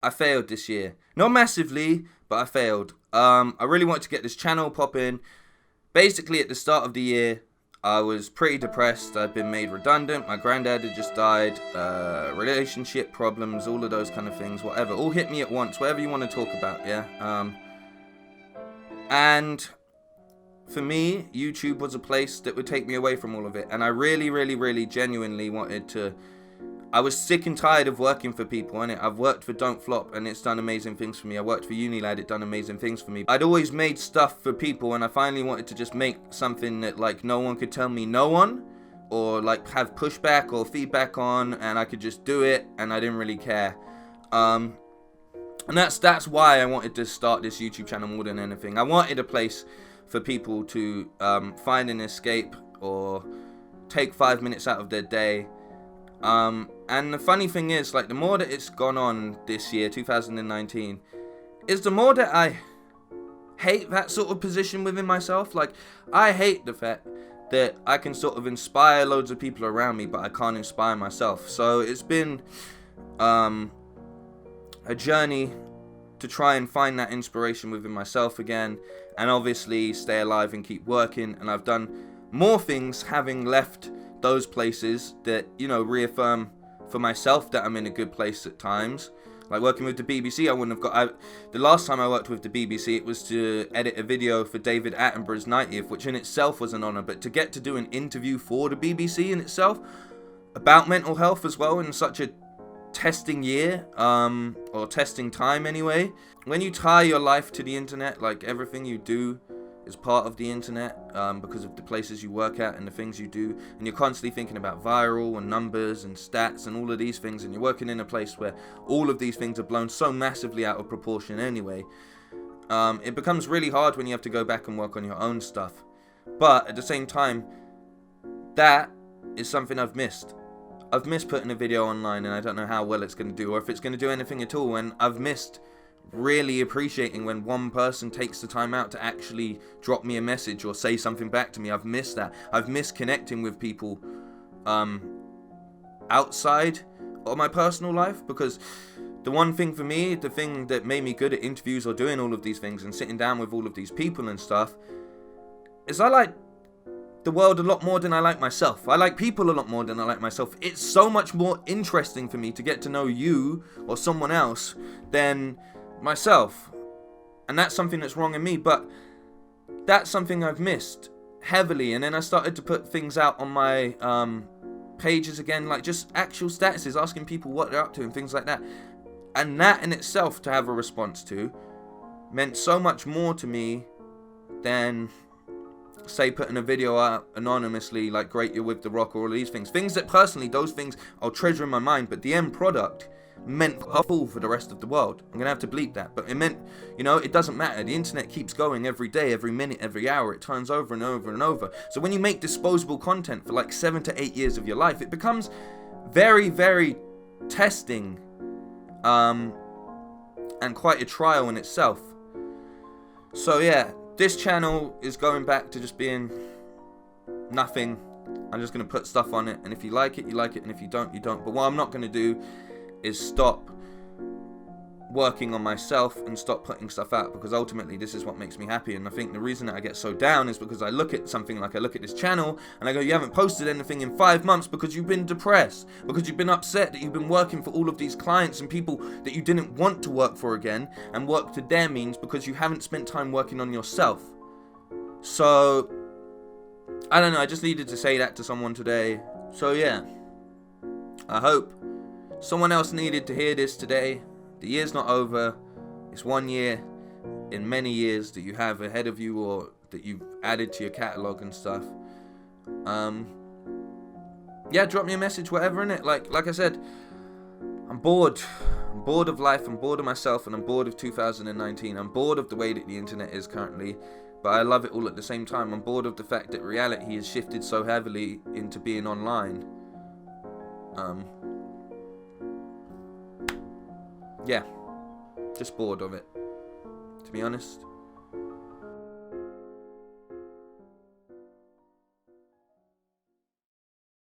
I failed this year. Not massively, but I failed. I really wanted to get this channel popping. Basically, at the start of the year, I was pretty depressed. I'd been made redundant. My granddad had just died. Relationship problems, all of those kind of things, whatever. All hit me at once, whatever you want to talk about, yeah? And for me, YouTube was a place that would take me away from all of it. And I really, really, really genuinely wanted to... I was sick and tired of working for people, and I've worked for Don't Flop, and it's done amazing things for me. I worked for Unilad, it done amazing things for me. I'd always made stuff for people, and I finally wanted to just make something that, like, no one could tell me no on, or, like, have pushback or feedback on, and I could just do it, and I didn't really care. And that's why I wanted to start this YouTube channel more than anything. I wanted a place for people to find an escape, or take 5 minutes out of their day. And the funny thing is, like, the more that it's gone on this year, 2019, is the more that I hate that sort of position within myself. Like, I hate the fact that I can sort of inspire loads of people around me, but I can't inspire myself. So it's been a journey to try and find that inspiration within myself again, and obviously stay alive and keep working. And I've done more things having left those places that, you know, reaffirm for myself that I'm in a good place at times. Like working with the BBC, I wouldn't have got... the last time I worked with the BBC, it was to edit a video for David Attenborough's 90th, which in itself was an honour. But to get to do an interview for the BBC in itself, about mental health as well, in such a testing year, or testing time anyway. When you tie your life to the internet, like everything you do is part of the internet, because of the places you work at and the things you do, and you're constantly thinking about viral and numbers and stats and all of these things, and you're working in a place where all of these things are blown so massively out of proportion anyway, it becomes really hard when you have to go back and work on your own stuff. But at the same time, that is something I've missed. I've missed putting a video online, and I don't know how well it's going to do, or if it's going to do anything at all, and I've missed really appreciating when one person takes the time out to actually drop me a message or say something back to me. I've missed that. I've missed connecting with people outside of my personal life, because the one thing for me, the thing that made me good at interviews or doing all of these things and sitting down with all of these people and stuff, is I like the world a lot more than I like myself. I like people a lot more than I like myself. It's so much more interesting for me to get to know you or someone else than myself, and that's something that's wrong in me, but that's something I've missed heavily. And then I started to put things out on my pages again, like just actual statuses, asking people what they're up to and things like that, and that in itself, to have a response to, meant so much more to me than, say, putting a video out anonymously like Great You're With The Rock, or all these things that personally, those things I'll treasure in my mind, but the end product meant a fool for the rest of the world. I'm gonna have to bleep that, but it meant, you know, it doesn't matter. The internet keeps going every day, every minute, every hour. It turns over and over and over. So when you make disposable content for like 7 to 8 years of your life, it becomes very, very testing, and quite a trial in itself. So yeah, this channel is going back to just being nothing. I'm just gonna put stuff on it, and if you like it, you like it, and if you don't, you don't. But what I'm not gonna do is stop working on myself and stop putting stuff out, because ultimately this is what makes me happy. And I think the reason that I get so down is because I look at something like, I look at this channel and I go, you haven't posted anything in 5 months because you've been depressed, because you've been upset that you've been working for all of these clients and people that you didn't want to work for again, and work to their means, because you haven't spent time working on yourself. So I don't know, I just needed to say that to someone today. So yeah, I hope someone else needed to hear this today. The year's not over. It's 1 year in many years that you have ahead of you, or that you've added to your catalogue and stuff. Yeah, drop me a message, whatever, innit? Like I said, I'm bored. I'm bored of life, I'm bored of myself, and I'm bored of 2019. I'm bored of the way that the internet is currently, but I love it all at the same time. I'm bored of the fact that reality has shifted so heavily into being online. Yeah, just bored of it, to be honest.